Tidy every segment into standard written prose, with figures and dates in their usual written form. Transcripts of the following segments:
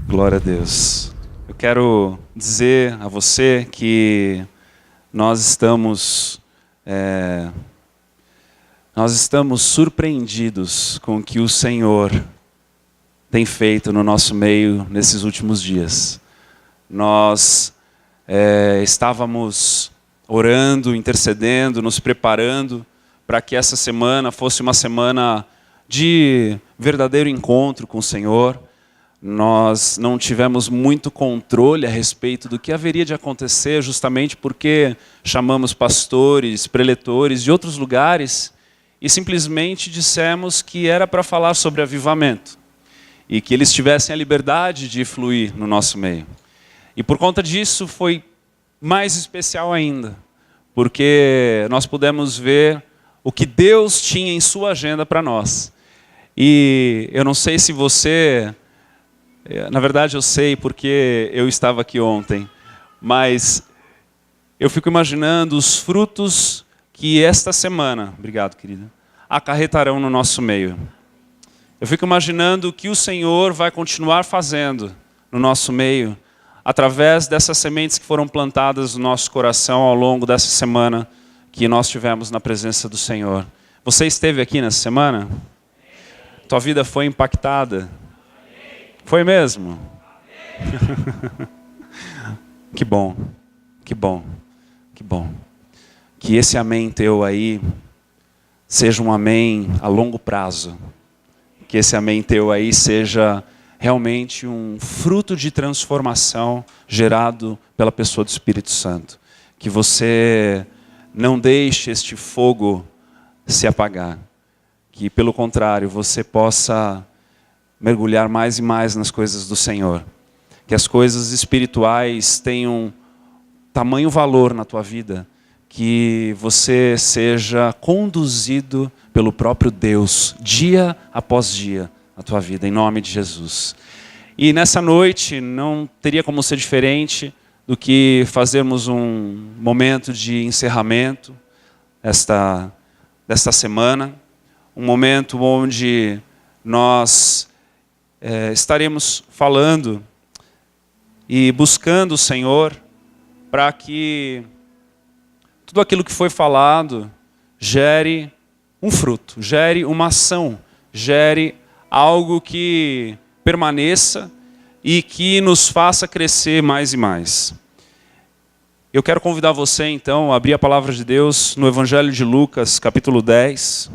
Glória a Deus. Eu quero dizer a você que nós estamos surpreendidos com o que o Senhor tem feito no nosso meio nesses últimos dias. Nós estávamos orando, intercedendo, nos preparando para que essa semana fosse uma semana de verdadeiro encontro com o Senhor. Nós não tivemos muito controle a respeito do que haveria de acontecer, justamente porque chamamos pastores, preletores de outros lugares e simplesmente dissemos que era para falar sobre avivamento e que eles tivessem a liberdade de fluir no nosso meio. E por conta disso foi mais especial ainda, porque nós pudemos ver o que Deus tinha em sua agenda para nós. E eu não sei se você... Na verdade eu sei porque eu estava aqui ontem, mas eu fico imaginando os frutos que esta semana, obrigado querida, acarretarão no nosso meio. Eu fico imaginando o que o Senhor vai continuar fazendo no nosso meio, através dessas sementes que foram plantadas no nosso coração ao longo dessa semana que nós tivemos na presença do Senhor. Você esteve aqui nessa semana? Tua vida foi impactada? Foi mesmo? Que bom, que bom, que bom. Que esse amém teu aí seja um amém a longo prazo. Que esse amém teu aí seja realmente um fruto de transformação gerado pela pessoa do Espírito Santo. Que você não deixe este fogo se apagar. Que, pelo contrário, você possa mergulhar mais e mais nas coisas do Senhor. Que as coisas espirituais tenham tamanho valor na tua vida, que você seja conduzido pelo próprio Deus, dia após dia, na tua vida, em nome de Jesus. E nessa noite não teria como ser diferente do que fazermos um momento de encerramento desta semana, um momento onde nós estaremos falando e buscando o Senhor para que tudo aquilo que foi falado gere um fruto, gere uma ação, gere algo que permaneça e que nos faça crescer mais e mais. Eu quero convidar você então a abrir a palavra de Deus no Evangelho de Lucas, capítulo 10.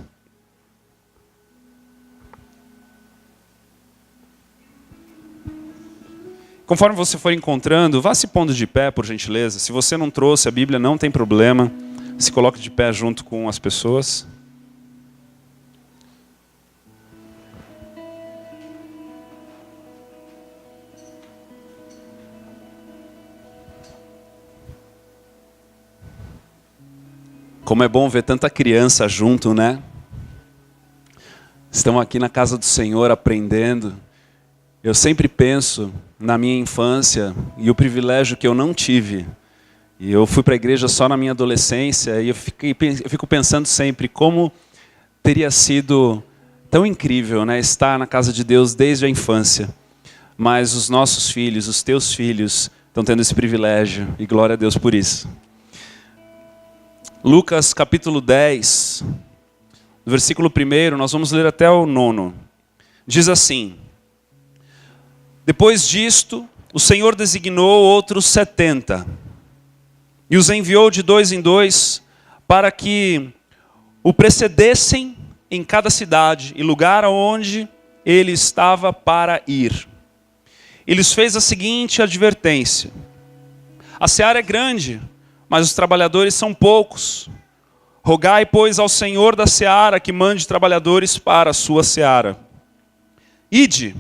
Conforme você for encontrando, vá se pondo de pé, por gentileza. Se você não trouxe a Bíblia, não tem problema. Se coloque de pé junto com as pessoas. Como é bom ver tanta criança junto, né? Estão aqui na casa do Senhor aprendendo. Eu sempre penso na minha infância e o privilégio que eu não tive. E eu fui para a igreja só na minha adolescência e eu fico pensando sempre como teria sido tão incrível, né, estar na casa de Deus desde a infância. Mas os nossos filhos, os teus filhos, estão tendo esse privilégio e glória a Deus por isso. Lucas capítulo 10, no versículo 1, nós vamos ler até o 9. Diz assim: Depois disto, o Senhor designou outros 70 e os enviou de 2 em 2 para que o precedessem em cada cidade e lugar aonde ele estava para ir. E lhes fez a seguinte advertência: A seara é grande, mas os trabalhadores são poucos. Rogai, pois, ao Senhor da seara que mande trabalhadores para a sua seara. Ide,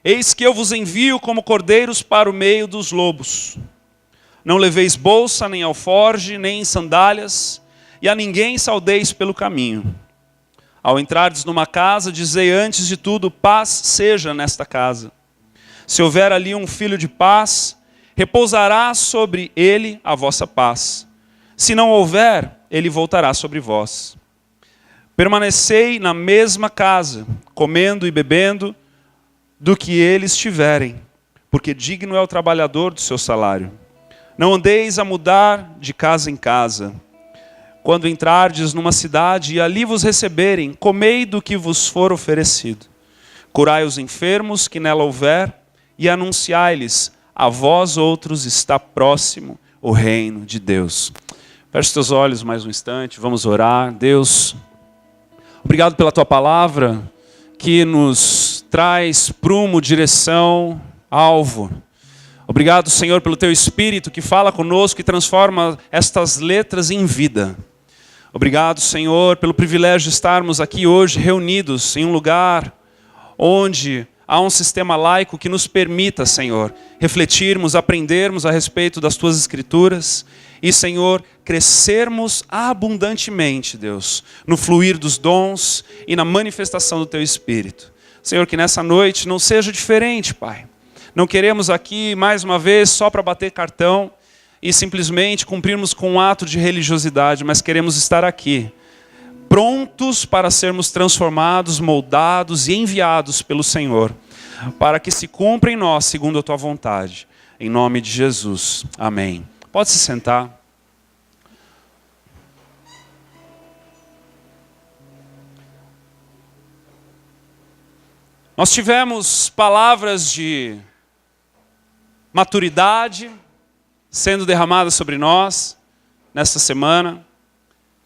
eis que eu vos envio como cordeiros para o meio dos lobos. Não leveis bolsa, nem alforge, nem sandálias, e a ninguém saudeis pelo caminho. Ao entrardes numa casa, dizei antes de tudo, paz seja nesta casa. Se houver ali um filho de paz, repousará sobre ele a vossa paz. Se não houver, ele voltará sobre vós. Permanecei na mesma casa, comendo e bebendo do que eles tiverem, porque digno é o trabalhador do seu salário. Não andeis a mudar de casa em casa. Quando entrardes numa cidade e ali vos receberem, comei do que vos for oferecido. Curai os enfermos que nela houver e anunciai-lhes: a vós outros está próximo o reino de Deus. Feche teus olhos mais um instante, vamos orar. Deus, obrigado pela tua palavra que nos traz prumo, direção, alvo. Obrigado, Senhor, pelo teu Espírito que fala conosco e transforma estas letras em vida. Obrigado, Senhor, pelo privilégio de estarmos aqui hoje reunidos em um lugar onde há um sistema laico que nos permita, Senhor, refletirmos, aprendermos a respeito das tuas escrituras e, Senhor, crescermos abundantemente, Deus, no fluir dos dons e na manifestação do teu Espírito. Senhor, que nessa noite não seja diferente, Pai. Não queremos aqui, mais uma vez, só para bater cartão e simplesmente cumprirmos com um ato de religiosidade, mas queremos estar aqui, prontos para sermos transformados, moldados e enviados pelo Senhor, para que se cumpra em nós segundo a tua vontade. Em nome de Jesus. Amém. Pode se sentar. Nós tivemos palavras de maturidade sendo derramadas sobre nós nesta semana.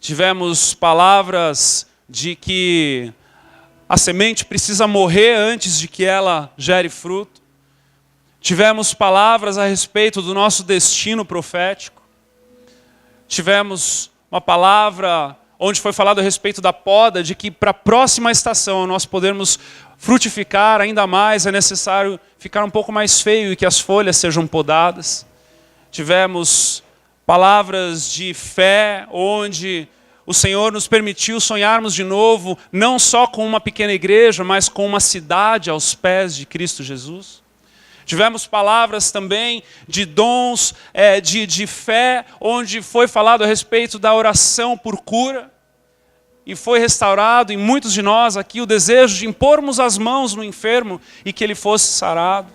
Tivemos palavras de que a semente precisa morrer antes de que ela gere fruto. Tivemos palavras a respeito do nosso destino profético. Tivemos uma palavra onde foi falado a respeito da poda, de que para a próxima estação nós podermos frutificar ainda mais, é necessário ficar um pouco mais feio e que as folhas sejam podadas. Tivemos palavras de fé, onde o Senhor nos permitiu sonharmos de novo, não só com uma pequena igreja, mas com uma cidade aos pés de Cristo Jesus. Tivemos palavras também de dons de fé, onde foi falado a respeito da oração por cura. E foi restaurado em muitos de nós aqui o desejo de impormos as mãos no enfermo e que ele fosse sarado.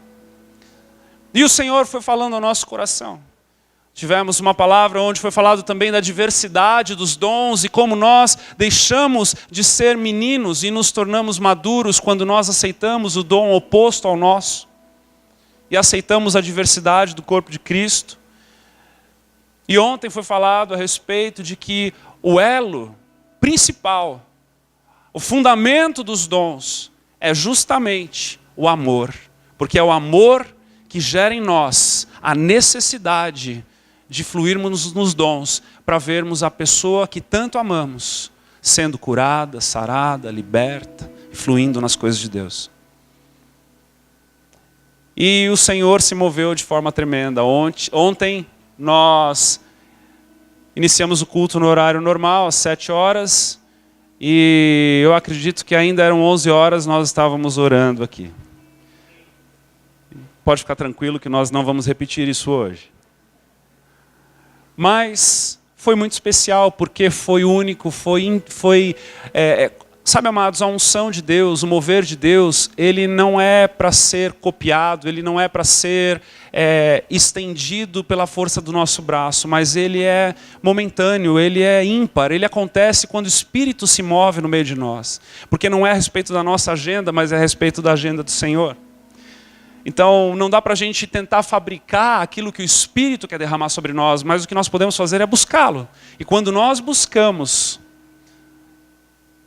E o Senhor foi falando ao nosso coração. Tivemos uma palavra onde foi falado também da diversidade dos dons e como nós deixamos de ser meninos e nos tornamos maduros quando nós aceitamos o dom oposto ao nosso. E aceitamos a diversidade do corpo de Cristo. E ontem foi falado a respeito de que o elo principal, o fundamento dos dons é justamente o amor. Porque é o amor que gera em nós a necessidade de fluirmos nos dons para vermos a pessoa que tanto amamos sendo curada, sarada, liberta, fluindo nas coisas de Deus. E o Senhor se moveu de forma tremenda. Ontem nós iniciamos o culto no horário normal, às 7 horas. E eu acredito que ainda eram 11 horas, nós estávamos orando aqui. Pode ficar tranquilo que nós não vamos repetir isso hoje. Mas foi muito especial, porque foi único, sabe, amados, a unção de Deus, o mover de Deus, ele não é para ser copiado, ele não é para ser estendido pela força do nosso braço, mas ele é momentâneo, ele é ímpar, ele acontece quando o Espírito se move no meio de nós. Porque não é a respeito da nossa agenda, mas é a respeito da agenda do Senhor. Então, não dá para a gente tentar fabricar aquilo que o Espírito quer derramar sobre nós, mas o que nós podemos fazer é buscá-lo. E quando nós buscamos,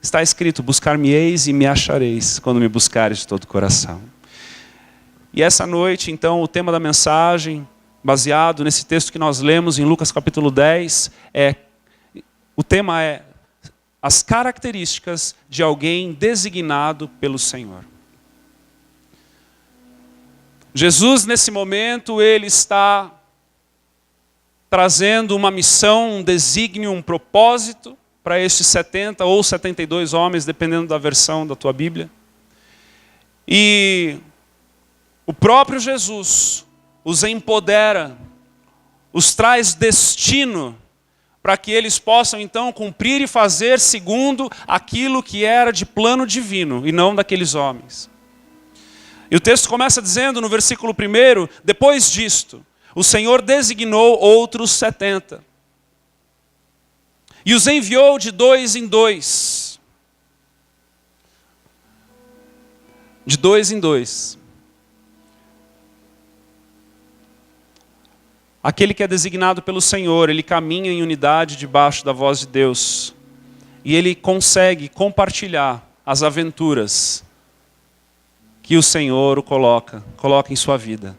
está escrito: buscar-me-eis e me achareis, quando me buscares de todo o coração. E essa noite, então, o tema da mensagem, baseado nesse texto que nós lemos em Lucas capítulo 10, o tema é as características de alguém designado pelo Senhor. Jesus, nesse momento, ele está trazendo uma missão, um desígnio, um propósito para estes 70 ou 72 homens, dependendo da versão da tua Bíblia. E o próprio Jesus os empodera, os traz destino para que eles possam então cumprir e fazer segundo aquilo que era de plano divino e não daqueles homens. E o texto começa dizendo no versículo 1, depois disto, o Senhor designou outros 70. E os enviou de 2 em 2. De 2 em 2. Aquele que é designado pelo Senhor, ele caminha em unidade debaixo da voz de Deus. E ele consegue compartilhar as aventuras que o Senhor o coloca em sua vida.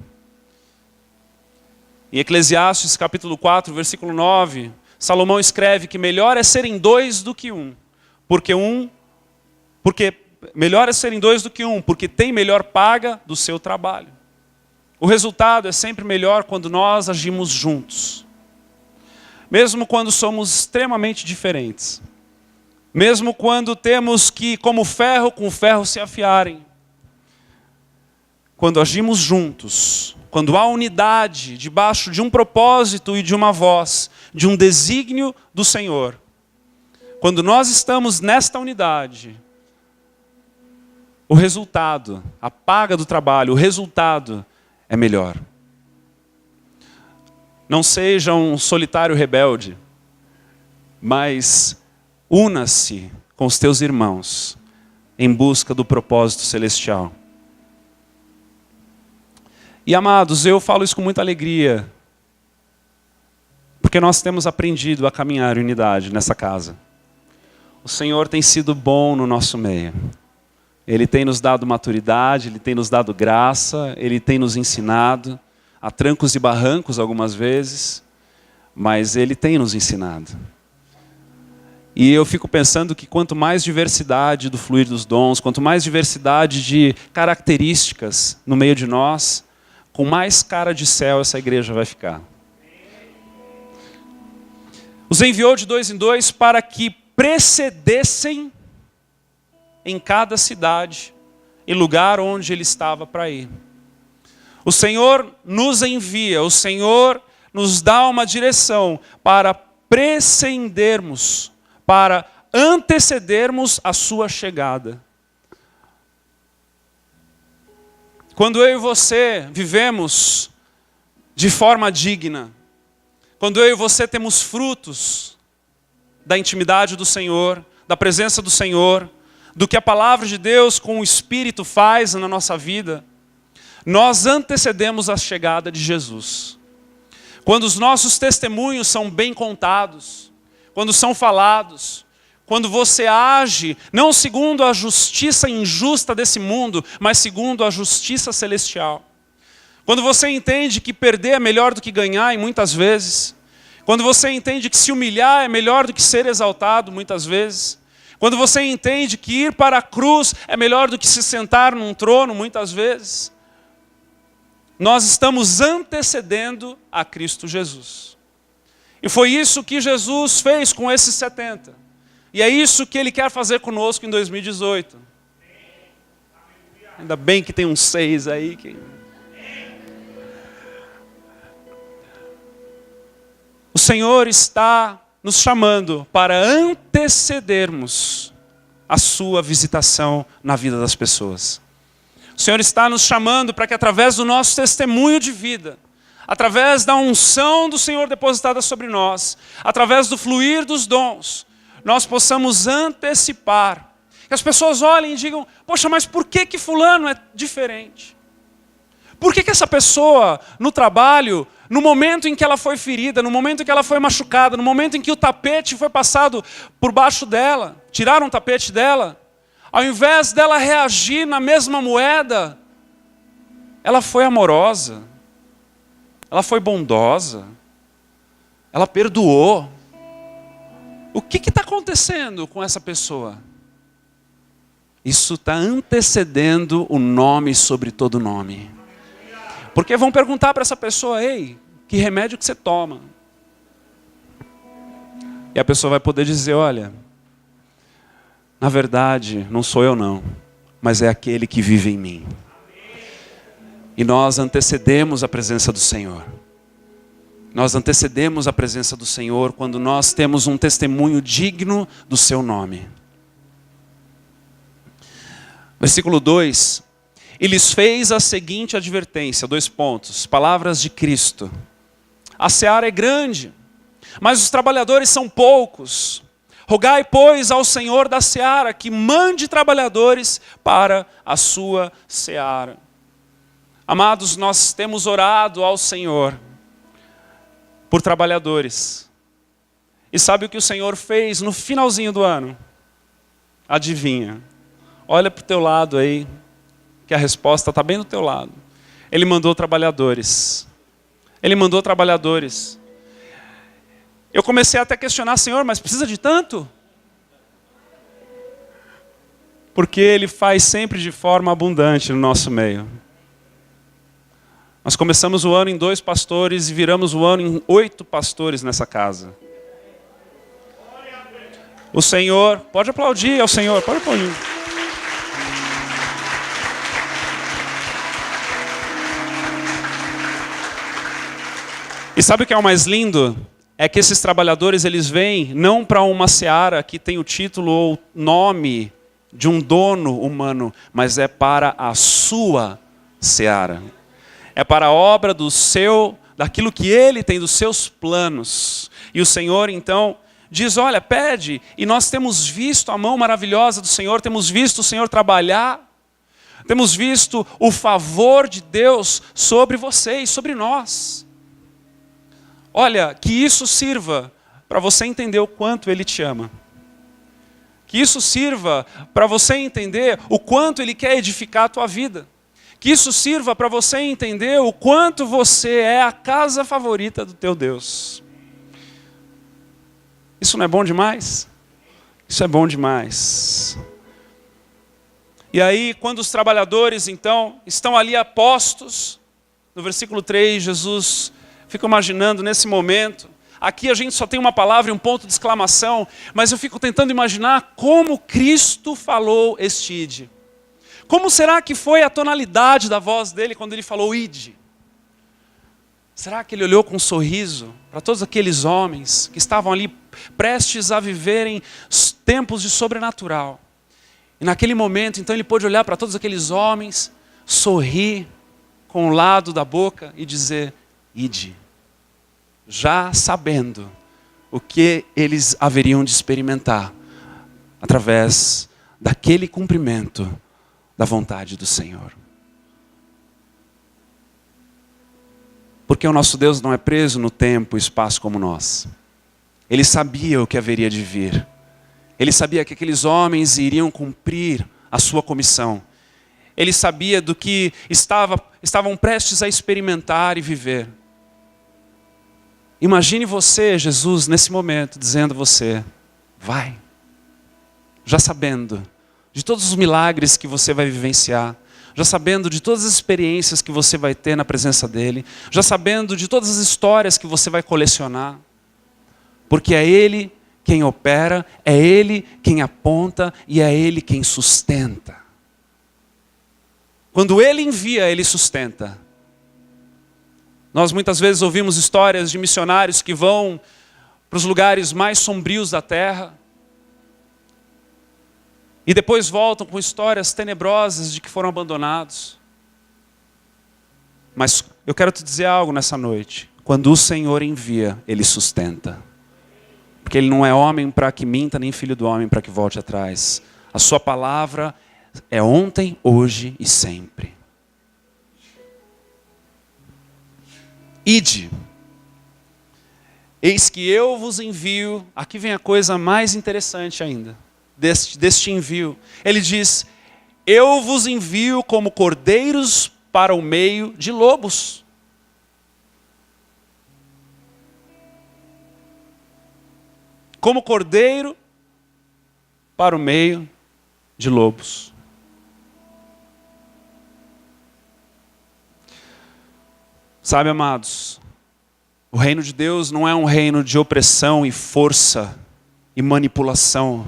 Em Eclesiastes capítulo 4, versículo 9, Salomão escreve que melhor é serem 2 do que 1. Porque melhor é serem 2 do que 1, porque tem melhor paga do seu trabalho. O resultado é sempre melhor quando nós agimos juntos. Mesmo quando somos extremamente diferentes. Mesmo quando temos que, como ferro com ferro, se afiarem. Quando agimos juntos, quando há unidade debaixo de um propósito e de uma voz, de um desígnio do Senhor. Quando nós estamos nesta unidade, o resultado, a paga do trabalho, o resultado é melhor. Não seja um solitário rebelde, mas una-se com os teus irmãos em busca do propósito celestial. E amados, eu falo isso com muita alegria, porque nós temos aprendido a caminhar em unidade nessa casa. O Senhor tem sido bom no nosso meio. Ele tem nos dado maturidade, Ele tem nos dado graça, Ele tem nos ensinado, a trancos e barrancos algumas vezes, mas Ele tem nos ensinado. E eu fico pensando que quanto mais diversidade do fluir dos dons, quanto mais diversidade de características no meio de nós, com mais cara de céu essa igreja vai ficar. Os enviou de 2 em 2 para que precedessem em cada cidade e lugar onde ele estava para ir. O Senhor nos envia, o Senhor nos dá uma direção para precedermos, para antecedermos a sua chegada. Quando eu e você vivemos de forma digna, quando eu e você temos frutos da intimidade do Senhor, da presença do Senhor, do que a palavra de Deus com o Espírito faz na nossa vida, nós antecedemos a chegada de Jesus. Quando os nossos testemunhos são bem contados, quando são falados, quando você age, não segundo a justiça injusta desse mundo, mas segundo a justiça celestial. Quando você entende que perder é melhor do que ganhar, e muitas vezes. Quando você entende que se humilhar é melhor do que ser exaltado, muitas vezes. Quando você entende que ir para a cruz é melhor do que se sentar num trono, muitas vezes. Nós estamos antecedendo a Cristo Jesus. E foi isso que Jesus fez com esses 70. E é isso que Ele quer fazer conosco em 2018. Ainda bem que tem uns 6 aí. O Senhor está nos chamando para antecedermos a sua visitação na vida das pessoas. O Senhor está nos chamando para que através do nosso testemunho de vida, através da unção do Senhor depositada sobre nós, através do fluir dos dons, nós possamos antecipar. Que as pessoas olhem e digam, poxa, mas por que fulano é diferente? Por que essa pessoa no trabalho, no momento em que ela foi ferida, no momento em que ela foi machucada, no momento em que o tapete foi passado por baixo dela, tiraram o tapete dela, ao invés dela reagir na mesma moeda, ela foi amorosa, ela foi bondosa, ela perdoou. O que está acontecendo com essa pessoa? Isso está antecedendo o nome sobre todo nome. Porque vão perguntar para essa pessoa, ei, que remédio que você toma? E a pessoa vai poder dizer, olha, na verdade, não sou eu não, mas é aquele que vive em mim. E nós antecedemos a presença do Senhor. Nós antecedemos a presença do Senhor quando nós temos um testemunho digno do seu nome. Versículo 2. e lhes fez a seguinte advertência, 2 pontos, palavras de Cristo. A seara é grande, mas os trabalhadores são poucos. Rogai, pois, ao Senhor da seara que mande trabalhadores para a sua seara. Amados, nós temos orado ao Senhor por trabalhadores. E sabe o que o Senhor fez no finalzinho do ano? Adivinha? Olha para o teu lado aí, que a resposta está bem do teu lado. Ele mandou trabalhadores. Ele mandou trabalhadores. Eu comecei até a questionar, Senhor, mas precisa de tanto? Porque Ele faz sempre de forma abundante no nosso meio. Nós começamos o ano em 2 pastores e viramos o ano em 8 pastores nessa casa. O Senhor, pode aplaudir ao Senhor, pode aplaudir. E sabe o que é o mais lindo? É que esses trabalhadores, eles vêm não para uma seara que tem o título ou nome de um dono humano, mas é para a sua seara. É para a obra daquilo que Ele tem, dos seus planos. E o Senhor, então, diz, olha, pede, e nós temos visto a mão maravilhosa do Senhor, temos visto o Senhor trabalhar, temos visto o favor de Deus sobre vocês, sobre nós. Olha, que isso sirva para você entender o quanto Ele te ama. Que isso sirva para você entender o quanto Ele quer edificar a tua vida. Que isso sirva para você entender o quanto você é a casa favorita do teu Deus. Isso não é bom demais? Isso é bom demais. E aí, quando os trabalhadores, então, estão ali apostos, no versículo 3, Jesus fica imaginando nesse momento, aqui a gente só tem uma palavra e um ponto de exclamação, mas eu fico tentando imaginar como Cristo falou este ide. Como será que foi a tonalidade da voz dele quando ele falou ide? Será que ele olhou com um sorriso para todos aqueles homens que estavam ali prestes a viverem tempos de sobrenatural? E naquele momento, então, ele pôde olhar para todos aqueles homens, sorrir com o lado da boca e dizer, ide. Já sabendo o que eles haveriam de experimentar através daquele cumprimento da vontade do Senhor. Porque o nosso Deus não é preso no tempo e espaço como nós. Ele sabia o que haveria de vir. Ele sabia que aqueles homens iriam cumprir a sua comissão. Ele sabia do que estavam prestes a experimentar e viver. Imagine você, Jesus, nesse momento, dizendo a você, vai. Já sabendo de todos os milagres que você vai vivenciar, já sabendo de todas as experiências que você vai ter na presença dEle, já sabendo de todas as histórias que você vai colecionar, porque é Ele quem opera, é Ele quem aponta e é Ele quem sustenta. Quando Ele envia, Ele sustenta. Nós muitas vezes ouvimos histórias de missionários que vão para os lugares mais sombrios da terra, e depois voltam com histórias tenebrosas de que foram abandonados. Mas eu quero te dizer algo nessa noite. Quando o Senhor envia, Ele sustenta. Porque Ele não é homem para que minta, nem filho do homem para que volte atrás. A sua palavra é ontem, hoje e sempre. Ide. Eis que eu vos envio. Aqui vem a coisa mais interessante ainda. Deste envio. Ele diz, eu vos envio como cordeiros para o meio de lobos. Como cordeiro para o meio de lobos. Sabe, amados, o reino de Deus não é um reino de opressão e força e manipulação.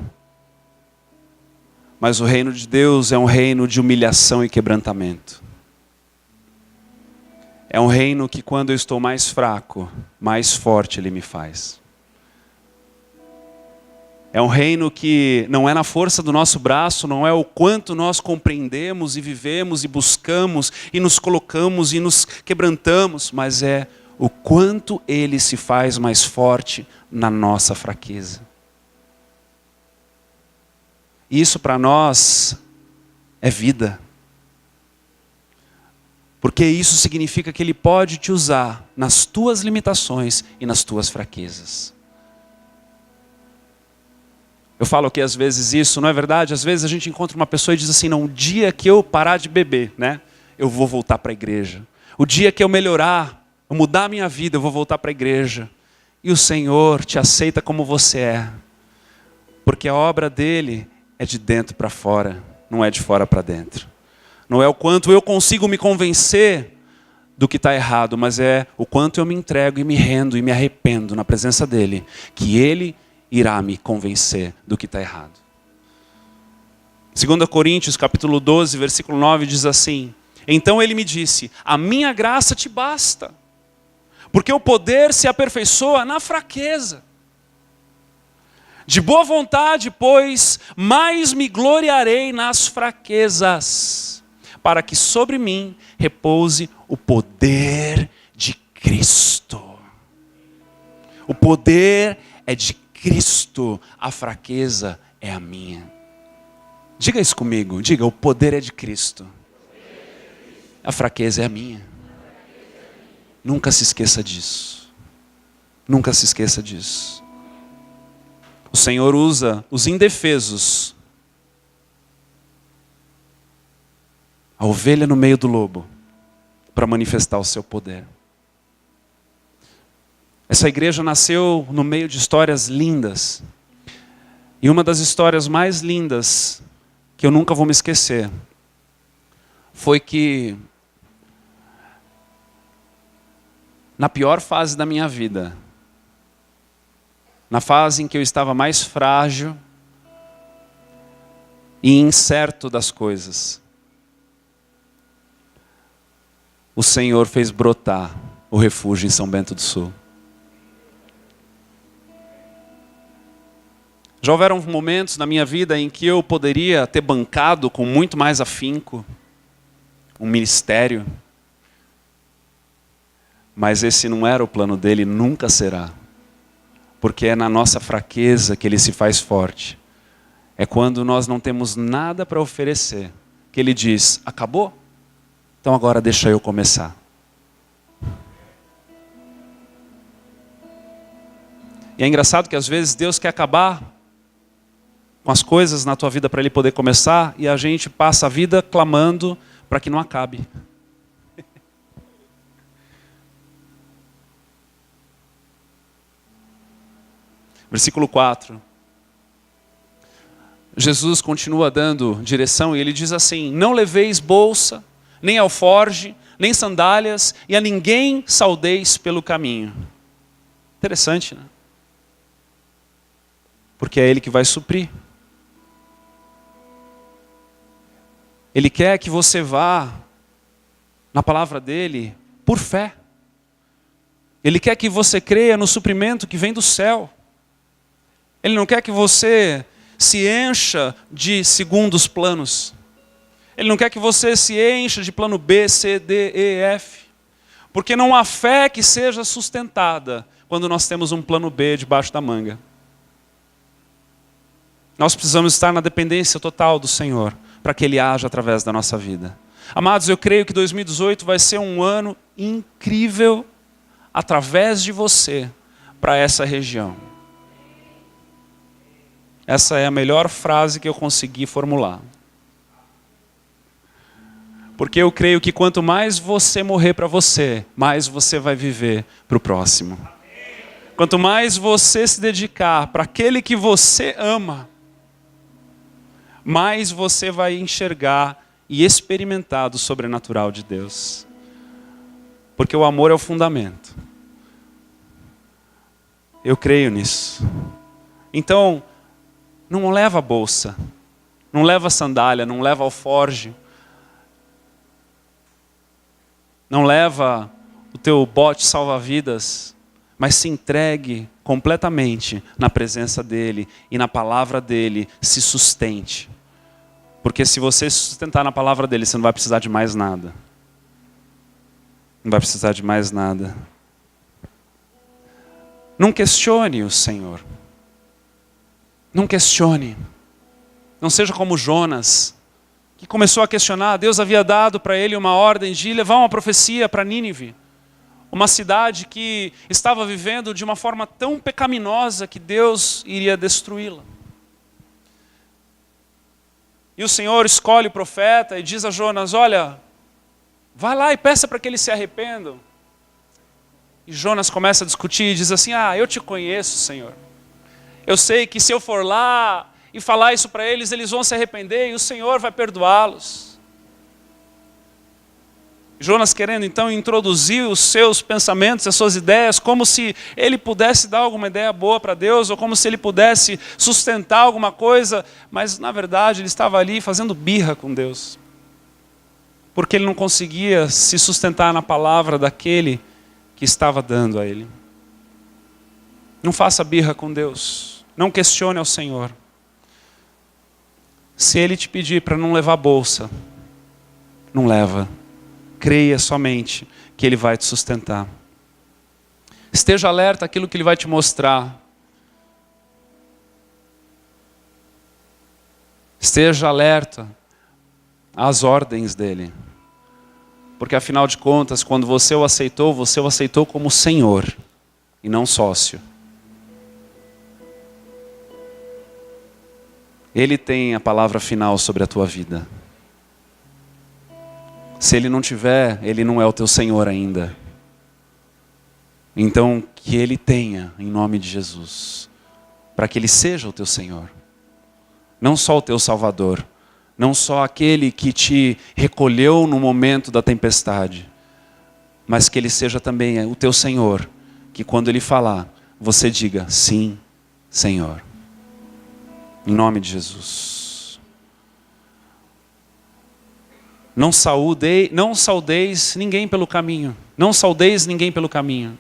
Mas o reino de Deus é um reino de humilhação e quebrantamento. É um reino que quando eu estou mais fraco, mais forte Ele me faz. É um reino que não é na força do nosso braço, não é o quanto nós compreendemos e vivemos e buscamos e nos colocamos e nos quebrantamos, mas é o quanto ele se faz mais forte na nossa fraqueza. Isso para nós é vida. Porque isso significa que ele pode te usar nas tuas limitações e nas tuas fraquezas. Eu falo aqui às vezes isso, não é verdade? Às vezes a gente encontra uma pessoa e diz assim, não, o dia que eu parar de beber, né, eu vou voltar para a igreja. O dia que eu melhorar, eu mudar a minha vida, eu vou voltar para a igreja. E o Senhor te aceita como você é. Porque a obra dele é de dentro para fora, não é de fora para dentro. Não é o quanto eu consigo me convencer do que está errado, mas é o quanto eu me entrego e me rendo e me arrependo na presença dele, que ele irá me convencer do que está errado. 2 Coríntios capítulo 12, versículo 9 diz assim, então ele me disse, a minha graça te basta, porque o poder se aperfeiçoa na fraqueza. De boa vontade, pois, mais me gloriarei nas fraquezas, para que sobre mim repouse o poder de Cristo. O poder é de Cristo, a fraqueza é a minha. Diga isso comigo, diga, o poder é de Cristo. A fraqueza é a minha. Nunca se esqueça disso. Nunca se esqueça disso. O Senhor usa os indefesos, a ovelha no meio do lobo, para manifestar o seu poder. Essa igreja nasceu no meio de histórias lindas. E uma das histórias mais lindas, que eu nunca vou me esquecer, foi que, na pior fase da minha vida, na fase em que eu estava mais frágil e incerto das coisas, o Senhor fez brotar o refúgio em São Bento do Sul. Já houveram momentos na minha vida em que eu poderia ter bancado com muito mais afinco um ministério, mas esse não era o plano dele, nunca será. Porque é na nossa fraqueza que ele se faz forte. É quando nós não temos nada para oferecer, que ele diz, acabou? Então agora deixa eu começar. E é engraçado que às vezes Deus quer acabar com as coisas na tua vida para ele poder começar, e a gente passa a vida clamando para que não acabe. Versículo 4. Jesus continua dando direção e ele diz assim, não leveis bolsa, nem alforge, nem sandálias, e a ninguém saudeis pelo caminho. Interessante, né? Porque é ele que vai suprir. Ele quer que você vá na palavra dele por fé. Ele quer que você creia no suprimento que vem do céu. Ele não quer que você se encha de segundos planos. Ele não quer que você se encha de plano B, C, D, E, F. Porque não há fé que seja sustentada quando nós temos um plano B debaixo da manga. Nós precisamos estar na dependência total do Senhor, para que Ele haja através da nossa vida. Amados, eu creio que 2018 vai ser um ano incrível através de você para essa região. Essa é a melhor frase que eu consegui formular. Porque eu creio que quanto mais você morrer para você, mais você vai viver para o próximo. Quanto mais você se dedicar para aquele que você ama, mais você vai enxergar e experimentar do sobrenatural de Deus. Porque o amor é o fundamento. Eu creio nisso. Então, não leva a bolsa, não leva a sandália, não leva alforge, não leva o teu bote salva-vidas, mas se entregue completamente na presença dele e na palavra dele, se sustente. Porque se você se sustentar na palavra dele, você não vai precisar de mais nada. Não vai precisar de mais nada. Não questione o Senhor. Não questione. Não seja como Jonas, que começou a questionar. Deus havia dado para ele uma ordem de levar uma profecia para Nínive. Uma cidade que estava vivendo de uma forma tão pecaminosa que Deus iria destruí-la. E o Senhor escolhe o profeta e diz a Jonas, olha, vai lá e peça para que eles se arrependam. E Jonas começa a discutir e diz assim, eu te conheço, Senhor. Eu sei que se eu for lá e falar isso para eles, eles vão se arrepender e o Senhor vai perdoá-los. Jonas querendo então introduzir os seus pensamentos, as suas ideias, como se ele pudesse dar alguma ideia boa para Deus, ou como se ele pudesse sustentar alguma coisa, mas na verdade ele estava ali fazendo birra com Deus. Porque ele não conseguia se sustentar na palavra daquele que estava dando a ele. Não faça birra com Deus, não questione ao Senhor. Se ele te pedir para não levar bolsa, não leva. Creia somente que ele vai te sustentar. Esteja alerta àquilo que ele vai te mostrar. Esteja alerta às ordens dele. Porque afinal de contas, quando você o aceitou como Senhor e não sócio. Ele tem a palavra final sobre a tua vida. Se ele não tiver, ele não é o teu Senhor ainda. Então, que ele tenha, em nome de Jesus, para que ele seja o teu Senhor. Não só o teu Salvador, não só aquele que te recolheu no momento da tempestade, mas que ele seja também o teu Senhor, que quando ele falar, você diga, sim, Senhor. Em nome de Jesus. Não saudeis ninguém pelo caminho. Não saudeis ninguém pelo caminho.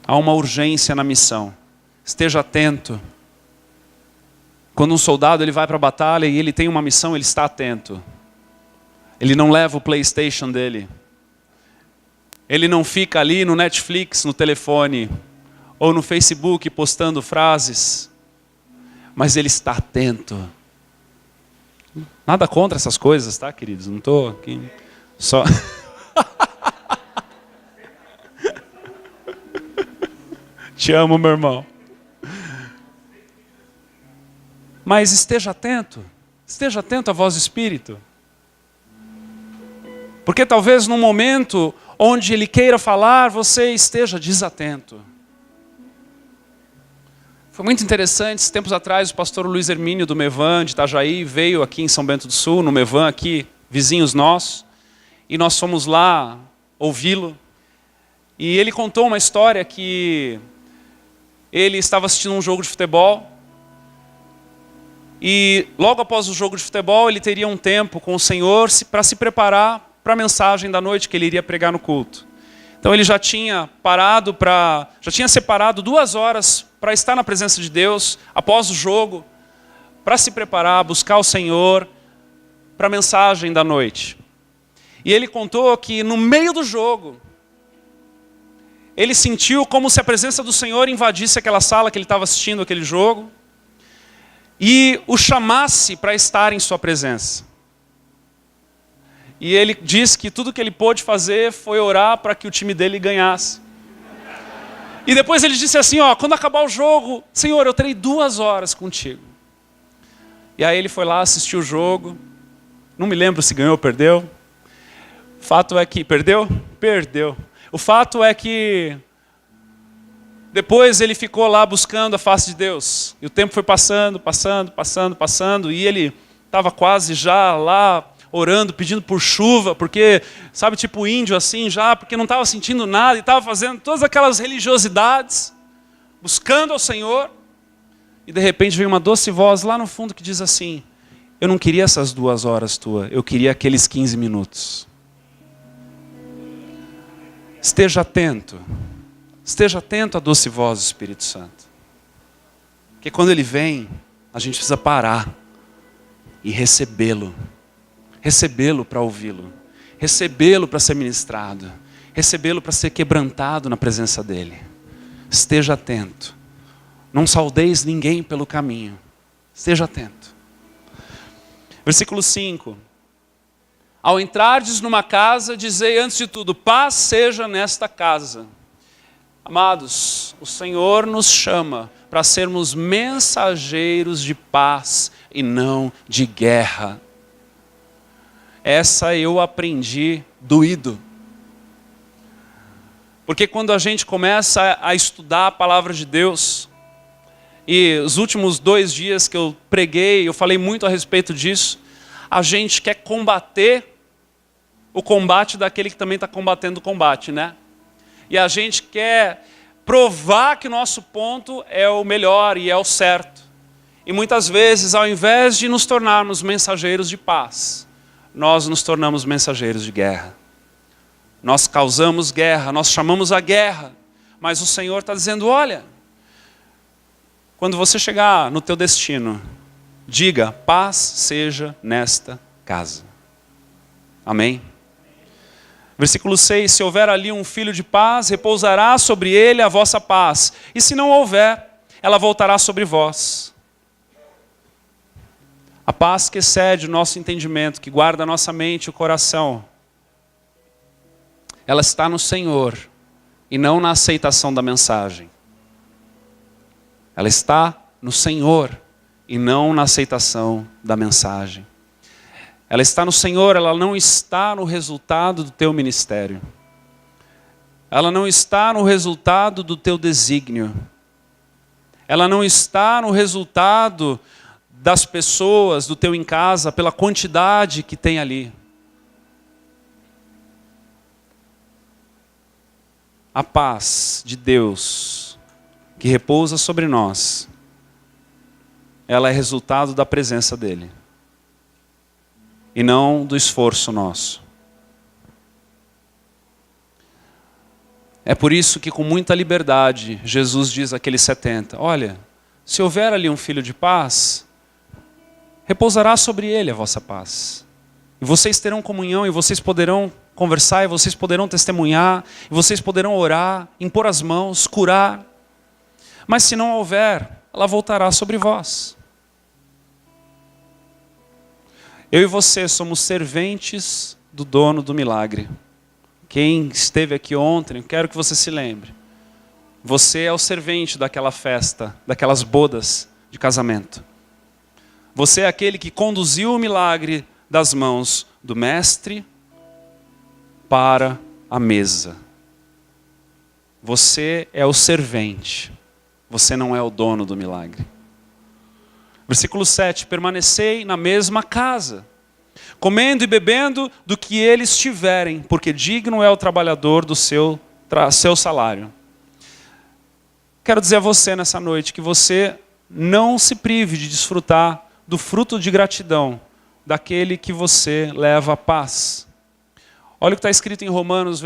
Há uma urgência na missão. Esteja atento. Quando um soldado ele vai para a batalha e ele tem uma missão, ele está atento. Ele não leva o PlayStation dele. Ele não fica ali no Netflix, no telefone, ou no Facebook postando frases. Mas ele está atento. Nada contra essas coisas, tá, queridos? Não estou aqui só... Te amo, meu irmão. Mas esteja atento à voz do Espírito. Porque talvez num momento onde Ele queira falar, você esteja desatento. Foi muito interessante, tempos atrás o pastor Luiz Hermínio do Mevan, de Itajaí, veio aqui em São Bento do Sul, no Mevan aqui, vizinhos nossos, e nós fomos lá ouvi-lo. E ele contou uma história que ele estava assistindo um jogo de futebol, e logo após o jogo de futebol ele teria um tempo com o Senhor para se preparar para a mensagem da noite que ele iria pregar no culto. Então ele já tinha separado 2 horas para estar na presença de Deus, após o jogo, para se preparar, buscar o Senhor, para a mensagem da noite. E ele contou que no meio do jogo, ele sentiu como se a presença do Senhor invadisse aquela sala que ele estava assistindo aquele jogo, e o chamasse para estar em sua presença. E ele disse que tudo que ele pôde fazer foi orar para que o time dele ganhasse. E depois ele disse assim, quando acabar o jogo, Senhor, eu terei 2 horas contigo. E aí ele foi lá assistir o jogo. Não me lembro se ganhou ou perdeu. O fato é que... Perdeu? Perdeu. O fato é que depois ele ficou lá buscando a face de Deus. E o tempo foi passando. E ele estava quase já lá orando, pedindo por chuva, porque, sabe, tipo índio assim já, porque não estava sentindo nada e estava fazendo todas aquelas religiosidades, buscando ao Senhor. E de repente veio uma doce voz lá no fundo que diz assim, eu não queria essas 2 horas tuas, eu queria aqueles 15 minutos. Esteja atento Esteja atento à doce voz do Espírito Santo. Porque quando ele vem, a gente precisa parar e recebê-lo. Recebê-lo para ouvi-lo. Recebê-lo para ser ministrado. Recebê-lo para ser quebrantado na presença dele. Esteja atento. Não saudeis ninguém pelo caminho. Esteja atento. Versículo 5. Ao entrardes numa casa, dizei antes de tudo, paz seja nesta casa. Amados, o Senhor nos chama para sermos mensageiros de paz e não de guerra. Essa eu aprendi doído. Porque quando a gente começa a estudar a palavra de Deus, e os últimos 2 dias que eu preguei, eu falei muito a respeito disso, a gente quer combater o combate daquele que também está combatendo o combate, né? E a gente quer provar que o nosso ponto é o melhor e é o certo. E muitas vezes, ao invés de nos tornarmos mensageiros de paz, nós nos tornamos mensageiros de guerra. Nós causamos guerra, nós chamamos a guerra. Mas o Senhor está dizendo, olha, quando você chegar no teu destino, diga, paz seja nesta casa. Amém? Versículo 6, se houver ali um filho de paz, repousará sobre ele a vossa paz. E se não houver, ela voltará sobre vós. A paz que excede o nosso entendimento, que guarda a nossa mente e o coração, ela está no Senhor e não na aceitação da mensagem. Ela está no Senhor e não na aceitação da mensagem. Ela está no Senhor, ela não está no resultado do teu ministério. Ela não está no resultado do teu desígnio. Ela não está no resultado das pessoas do teu em casa, pela quantidade que tem ali. A paz de Deus que repousa sobre nós, ela é resultado da presença dele. E não do esforço nosso. É por isso que com muita liberdade, Jesus diz àqueles 70, olha, se houver ali um filho de paz, repousará sobre ele a vossa paz. E vocês terão comunhão, e vocês poderão conversar, e vocês poderão testemunhar, e vocês poderão orar, impor as mãos, curar. Mas se não houver, ela voltará sobre vós. Eu e você somos serventes do dono do milagre. Quem esteve aqui ontem, eu quero que você se lembre. Você é o servente daquela festa, daquelas bodas de casamento. Você é aquele que conduziu o milagre das mãos do mestre para a mesa. Você é o servente. Você não é o dono do milagre. Versículo 7, permanecei na mesma casa, comendo e bebendo do que eles tiverem, porque digno é o trabalhador do seu salário. Quero dizer a você nessa noite que você não se prive de desfrutar do fruto de gratidão daquele que você leva a paz. Olha o que está escrito em Romanos,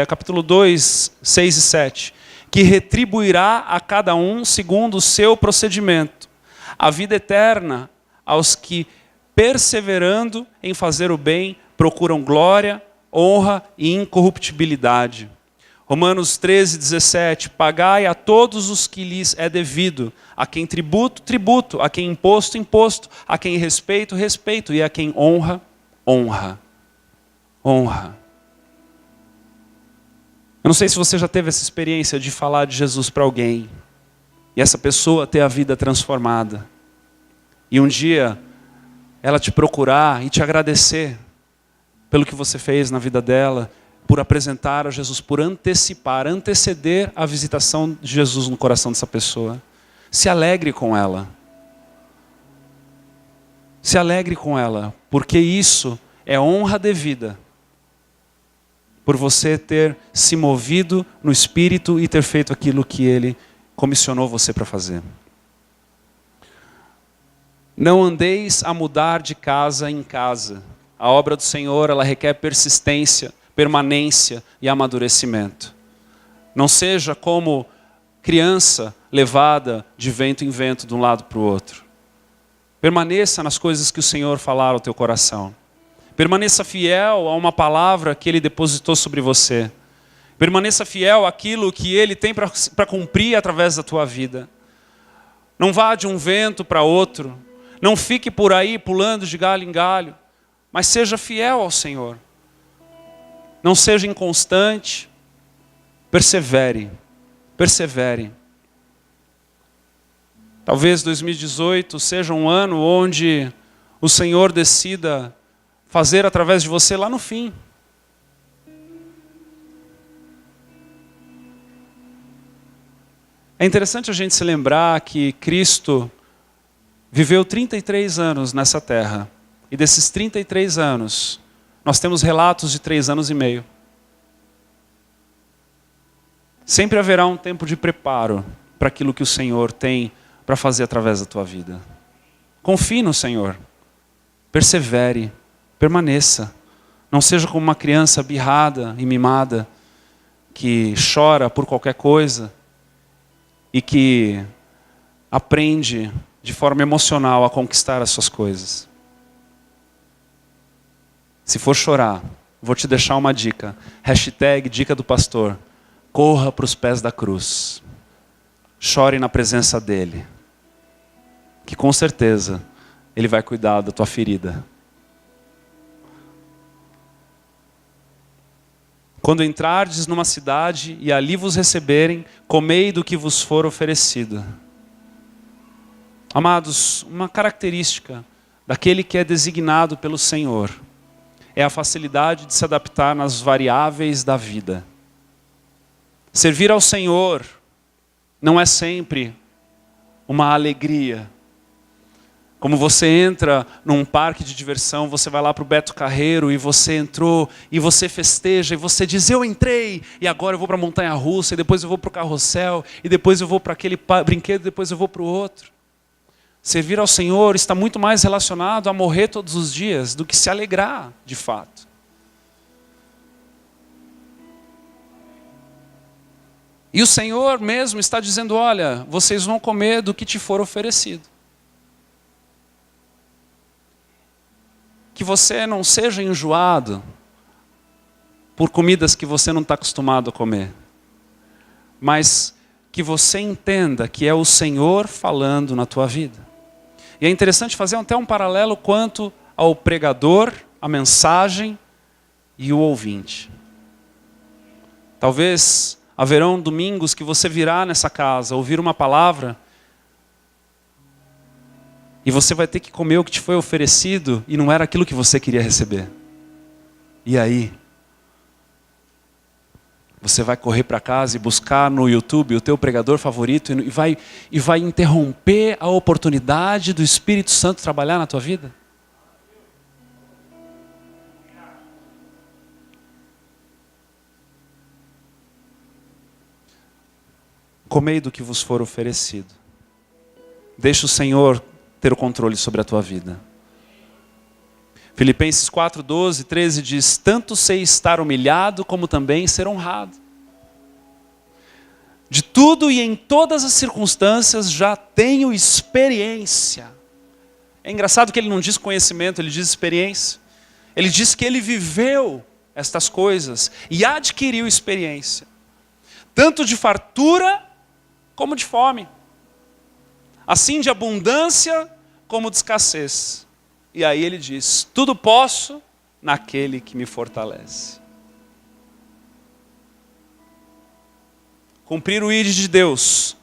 capítulo 2, 6 e 7. Que retribuirá a cada um segundo o seu procedimento. A vida eterna aos que, perseverando em fazer o bem, procuram glória, honra e incorruptibilidade. Romanos 13, 17. Pagai a todos os que lhes é devido, a quem tributo, tributo, a quem imposto, imposto, a quem respeito, respeito, e a quem honra, honra. Honra. Eu não sei se você já teve essa experiência de falar de Jesus para alguém, e essa pessoa ter a vida transformada. E um dia ela te procurar e te agradecer pelo que você fez na vida dela, por apresentar a Jesus, por anteceder a visitação de Jesus no coração dessa pessoa. Se alegre com ela. Se alegre com ela, porque isso é honra devida. Por você ter se movido no Espírito e ter feito aquilo que Ele comissionou você para fazer. Não andeis a mudar de casa em casa. A obra do Senhor, ela requer persistência, permanência e amadurecimento. Não seja como criança levada de vento em vento de um lado para o outro. Permaneça nas coisas que o Senhor falar ao teu coração. Permaneça fiel a uma palavra que Ele depositou sobre você. Permaneça fiel àquilo que Ele tem para cumprir através da tua vida. Não vá de um vento para outro. Não fique por aí pulando de galho em galho. Mas seja fiel ao Senhor. Não seja inconstante. Persevere. Persevere. Talvez 2018 seja um ano onde o Senhor decida fazer através de você lá no fim. É interessante a gente se lembrar que Cristo viveu 33 anos nessa terra. E desses 33 anos, nós temos relatos de 3 anos e meio. Sempre haverá um tempo de preparo para aquilo que o Senhor tem para fazer através da tua vida. Confie no Senhor. Persevere. Permaneça. Não seja como uma criança birrada e mimada que chora por qualquer coisa e que aprende de forma emocional a conquistar as suas coisas. Se for chorar, vou te deixar uma dica. #dica do pastor. Corra para os pés da cruz. Chore na presença dele. Que com certeza Ele vai cuidar da tua ferida. Quando entrardes numa cidade e ali vos receberem, comei do que vos for oferecido. Amados, uma característica daquele que é designado pelo Senhor é a facilidade de se adaptar nas variáveis da vida. Servir ao Senhor não é sempre uma alegria. Como você entra num parque de diversão, você vai lá para o Beto Carreiro e você entrou, e você festeja, e você diz, eu entrei, e agora eu vou para a montanha-russa, e depois eu vou para o carrossel, e depois eu vou para aquele brinquedo, e depois eu vou para o outro. Servir ao Senhor está muito mais relacionado a morrer todos os dias do que se alegrar, de fato. E o Senhor mesmo está dizendo, olha, vocês vão comer do que te for oferecido. Que você não seja enjoado por comidas que você não está acostumado a comer. Mas que você entenda que é o Senhor falando na tua vida. E é interessante fazer até um paralelo quanto ao pregador, a mensagem e o ouvinte. Talvez haverão domingos que você virá nessa casa, ouvir uma palavra, e você vai ter que comer o que te foi oferecido e não era aquilo que você queria receber. E aí? Você vai correr para casa e buscar no YouTube o teu pregador favorito e vai interromper a oportunidade do Espírito Santo trabalhar na tua vida? Comei do que vos for oferecido. Deixa o Senhor ter o controle sobre a tua vida. Filipenses 4, 12, 13 diz, tanto sei estar humilhado como também ser honrado. De tudo e em todas as circunstâncias já tenho experiência. É engraçado que ele não diz conhecimento, ele diz experiência. Ele diz que ele viveu estas coisas e adquiriu experiência. Tanto de fartura como de fome. Assim de abundância como de escassez. E aí ele diz, tudo posso naquele que me fortalece. Cumprir o ID de Deus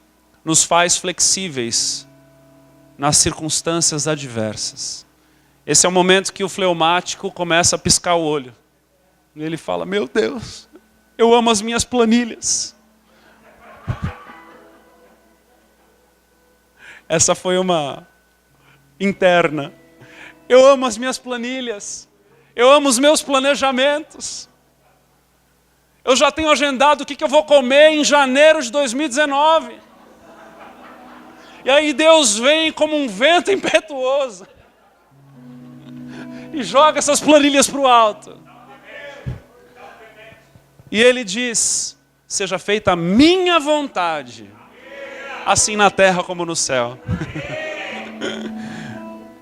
nos faz flexíveis nas circunstâncias adversas. Esse é o momento que o fleumático começa a piscar o olho. E ele fala, meu Deus, eu amo as minhas planilhas. Essa foi uma interna. Eu amo as minhas planilhas. Eu amo os meus planejamentos. Eu já tenho agendado o que eu vou comer em janeiro de 2019. E aí Deus vem como um vento impetuoso e joga essas planilhas para o alto. E Ele diz, seja feita a minha vontade, assim na terra como no céu.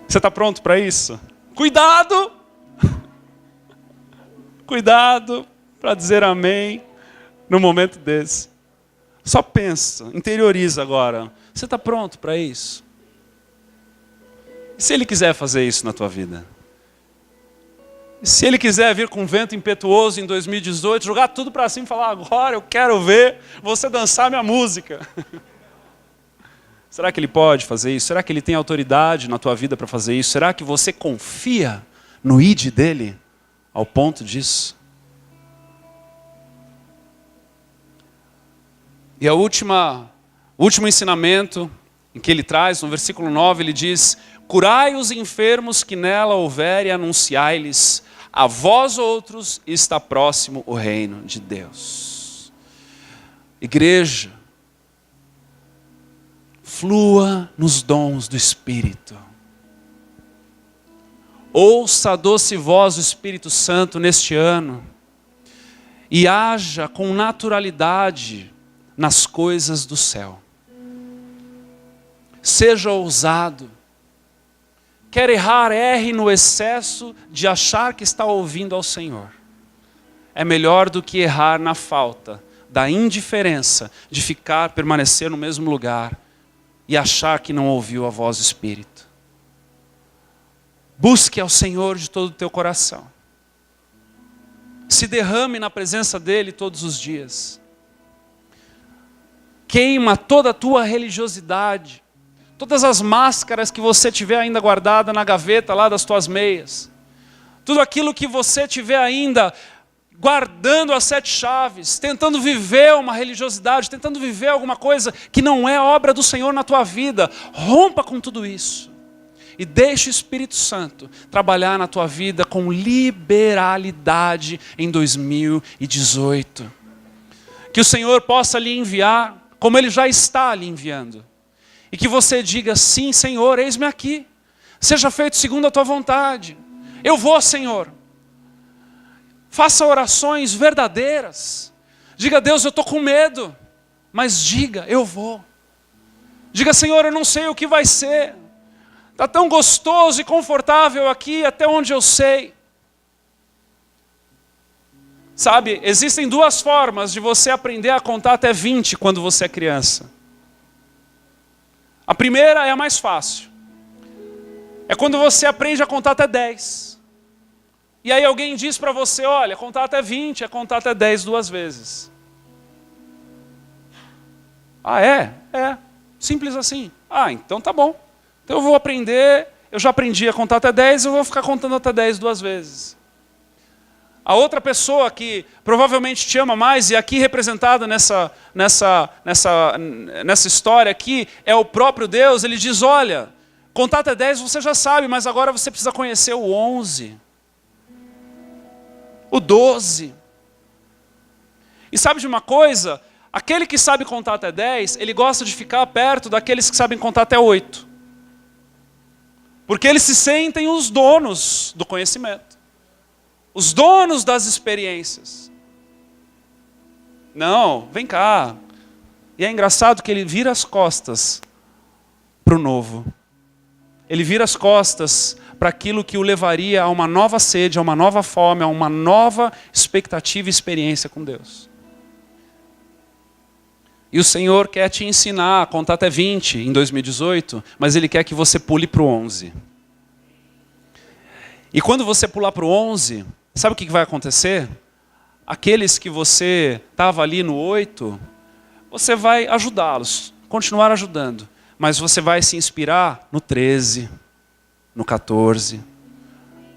Você está pronto para isso? Cuidado! Cuidado para dizer amém no momento desse. Só pensa, interioriza agora. Você está pronto para isso? E se Ele quiser fazer isso na tua vida? E se Ele quiser vir com um vento impetuoso em 2018, jogar tudo para cima e falar, agora eu quero ver você dançar minha música. Será que Ele pode fazer isso? Será que Ele tem autoridade na tua vida para fazer isso? Será que você confia no ID dEle ao ponto disso? E o último ensinamento em que ele traz, no versículo 9, ele diz: curai os enfermos que nela houver e anunciai-lhes, a vós outros está próximo o reino de Deus. Igreja, flua nos dons do Espírito. Ouça a doce voz do Espírito Santo neste ano e haja com naturalidade nas coisas do céu. Seja ousado. Quer errar, erre no excesso de achar que está ouvindo ao Senhor. É melhor do que errar na falta da indiferença de permanecer no mesmo lugar e achar que não ouviu a voz do Espírito. Busque ao Senhor de todo o teu coração. Se derrame na presença dEle todos os dias. Queima toda a tua religiosidade, todas as máscaras que você tiver ainda guardada na gaveta lá das tuas meias, tudo aquilo que você tiver ainda guardando as 7 chaves, tentando viver uma religiosidade, tentando viver alguma coisa que não é obra do Senhor na tua vida, rompa com tudo isso e deixe o Espírito Santo trabalhar na tua vida com liberalidade em 2018. Que o Senhor possa lhe enviar como Ele já está lhe enviando. E que você diga, sim, Senhor, eis-me aqui. Seja feito segundo a tua vontade. Eu vou, Senhor. Faça orações verdadeiras. Diga, Deus, eu estou com medo. Mas diga, eu vou. Diga, Senhor, eu não sei o que vai ser. Está tão gostoso e confortável aqui, até onde eu sei. Sabe, existem 2 formas de você aprender a contar até 20 quando você é criança. A primeira é a mais fácil. É quando você aprende a contar até 10. E aí alguém diz para você, olha, contar até 20 é contar até 10 2 vezes. Ah, é? É. Simples assim. Ah, então tá bom. Então eu vou aprender, eu já aprendi a contar até 10, eu vou ficar contando até 10 2 vezes. A outra pessoa que provavelmente te ama mais, e aqui representada nessa história aqui, é o próprio Deus. Ele diz, olha, contar até 10 você já sabe, mas agora você precisa conhecer o 11, o 12. E sabe de uma coisa? Aquele que sabe contar até 10, ele gosta de ficar perto daqueles que sabem contar até 8. Porque eles se sentem os donos do conhecimento. Os donos das experiências. Não, vem cá. E é engraçado que ele vira as costas para o novo. Ele vira as costas para aquilo que o levaria a uma nova sede, a uma nova fome, a uma nova expectativa e experiência com Deus. E o Senhor quer te ensinar a contar até 20 em 2018, mas Ele quer que você pule para o 11. E quando você pular para o 11... sabe o que vai acontecer? Aqueles que você estava ali no 8, você vai ajudá-los, continuar ajudando. Mas você vai se inspirar no 13, no 14.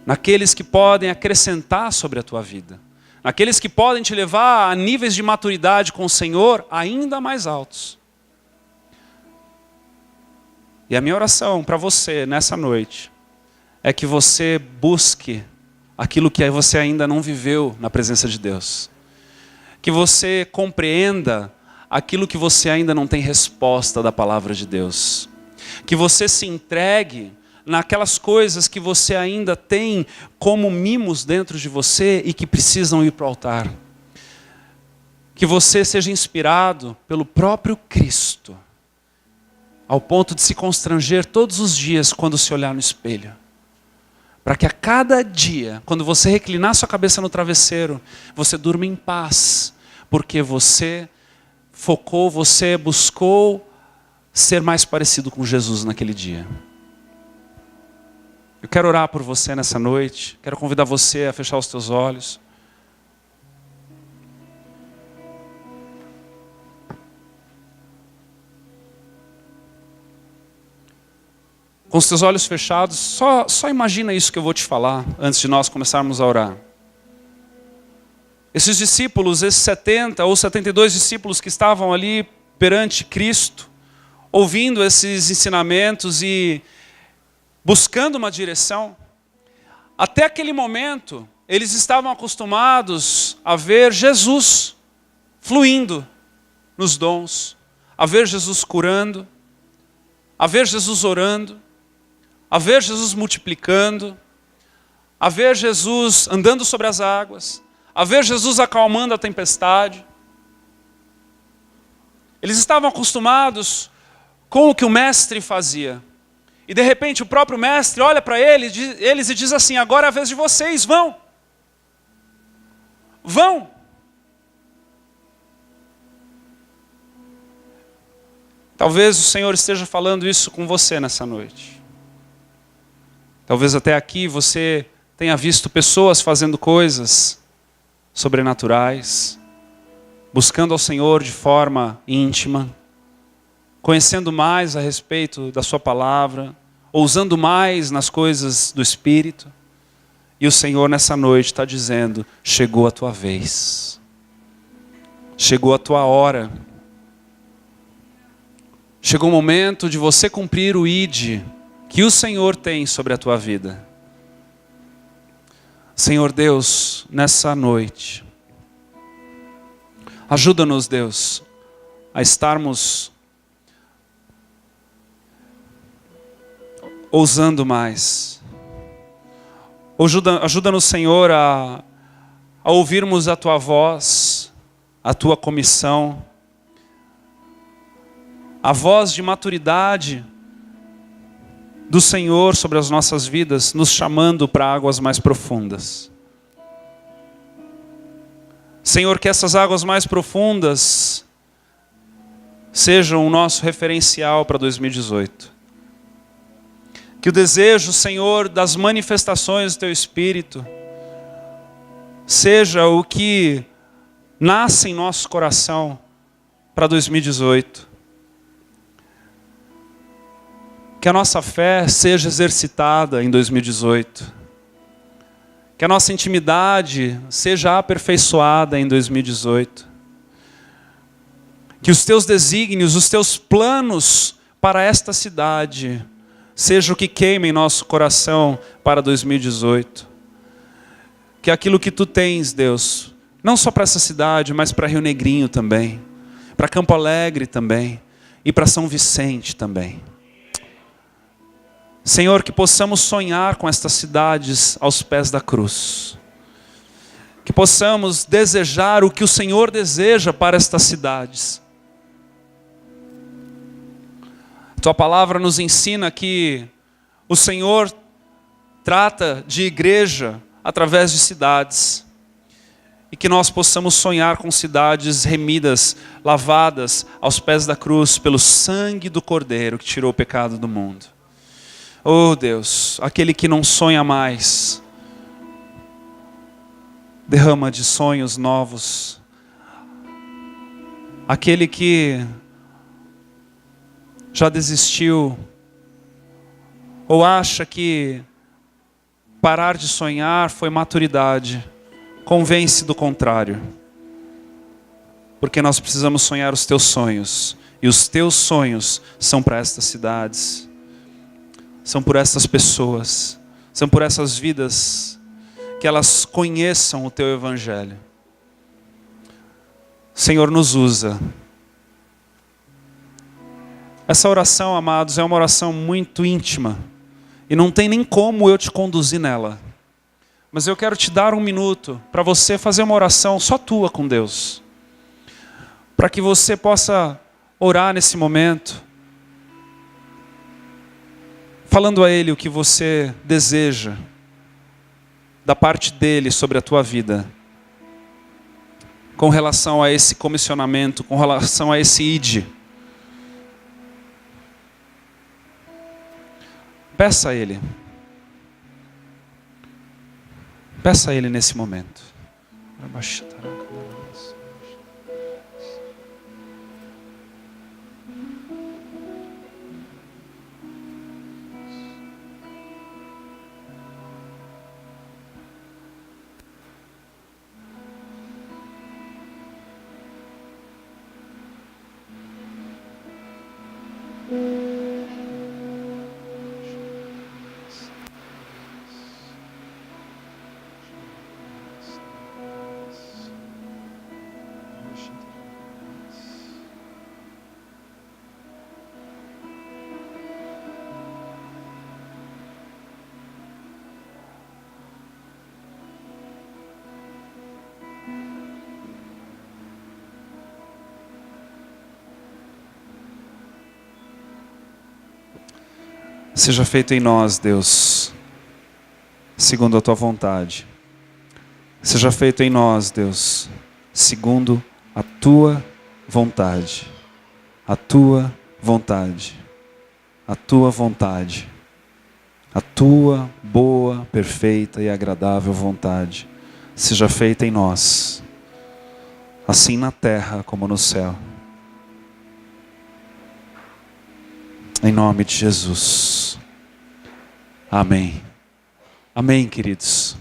Naqueles que podem acrescentar sobre a tua vida. Naqueles que podem te levar a níveis de maturidade com o Senhor ainda mais altos. E a minha oração para você nessa noite é que você busque aquilo que você ainda não viveu na presença de Deus. Que você compreenda aquilo que você ainda não tem resposta da palavra de Deus. Que você se entregue naquelas coisas que você ainda tem como mimos dentro de você e que precisam ir para o altar. que você seja inspirado pelo próprio Cristo, ao ponto de se constranger todos os dias quando se olhar no espelho. Para que a cada dia, quando você reclinar sua cabeça no travesseiro, você durma em paz, porque você focou, você buscou ser mais parecido com Jesus naquele dia. Eu quero orar por você nessa noite, quero convidar você a fechar os teus olhos. Com os teus olhos fechados, só imagina isso que eu vou te falar antes de nós começarmos a orar. Esses discípulos, esses 70 ou 72 discípulos que estavam ali perante Cristo, ouvindo esses ensinamentos e buscando uma direção, até aquele momento, eles estavam acostumados a ver Jesus fluindo nos dons, a ver Jesus curando, a ver Jesus orando, a ver Jesus multiplicando, a ver Jesus andando sobre as águas, a ver Jesus acalmando a tempestade. Eles estavam acostumados com o que o mestre fazia. E de repente o próprio mestre olha para eles e diz assim: agora é a vez de vocês, vão. Vão. Talvez o Senhor esteja falando isso com você nessa noite. Talvez até aqui você tenha visto pessoas fazendo coisas sobrenaturais, buscando ao Senhor de forma íntima, conhecendo mais a respeito da sua palavra, ousando mais nas coisas do Espírito. E o Senhor nessa noite está dizendo: chegou a tua vez. Chegou a tua hora. Chegou o momento de você cumprir o ID que o Senhor tem sobre a tua vida. Senhor Deus, nessa noite, ajuda-nos, Deus, a estarmos ousando mais. Ajuda-nos, Senhor, a ouvirmos a tua voz, a tua comissão, a voz de maturidade do Senhor sobre as nossas vidas, nos chamando para águas mais profundas. Senhor, que essas águas mais profundas sejam o nosso referencial para 2018. Que o desejo, Senhor, das manifestações do Teu Espírito seja o que nasce em nosso coração para 2018. Que a nossa fé seja exercitada em 2018. Que a nossa intimidade seja aperfeiçoada em 2018. Que os teus desígnios, os teus planos para esta cidade seja o que queima em nosso coração para 2018. Que aquilo que tu tens, Deus, não só para essa cidade, mas para Rio Negrinho também, para Campo Alegre também e para São Vicente também. Senhor, que possamos sonhar com estas cidades aos pés da cruz. Que possamos desejar o que o Senhor deseja para estas cidades. Tua palavra nos ensina que o Senhor trata de igreja através de cidades. E que nós possamos sonhar com cidades remidas, lavadas aos pés da cruz pelo sangue do Cordeiro que tirou o pecado do mundo. Oh Deus, aquele que não sonha mais, derrama de sonhos novos. Aquele que já desistiu, ou acha que parar de sonhar foi maturidade, convence do contrário. Porque nós precisamos sonhar os teus sonhos, e os teus sonhos são para estas cidades. São por essas pessoas, são por essas vidas, que elas conheçam o Teu Evangelho. Senhor, nos usa. Essa oração, amados, é uma oração muito íntima, e não tem nem como eu te conduzir nela. Mas eu quero te dar um minuto, para você fazer uma oração só tua com Deus. para que você possa orar nesse momento, falando a Ele o que você deseja, da parte dEle sobre a tua vida, com relação a esse comissionamento, com relação a esse ide. Peça a Ele. Peça a Ele nesse momento. Seja feito em nós, Deus, segundo a tua vontade. Seja feito em nós, Deus, segundo a tua vontade. A tua vontade. A tua vontade. A tua boa, perfeita e agradável vontade. Seja feita em nós, assim na terra como no céu. Em nome de Jesus. Amém. Amém, queridos.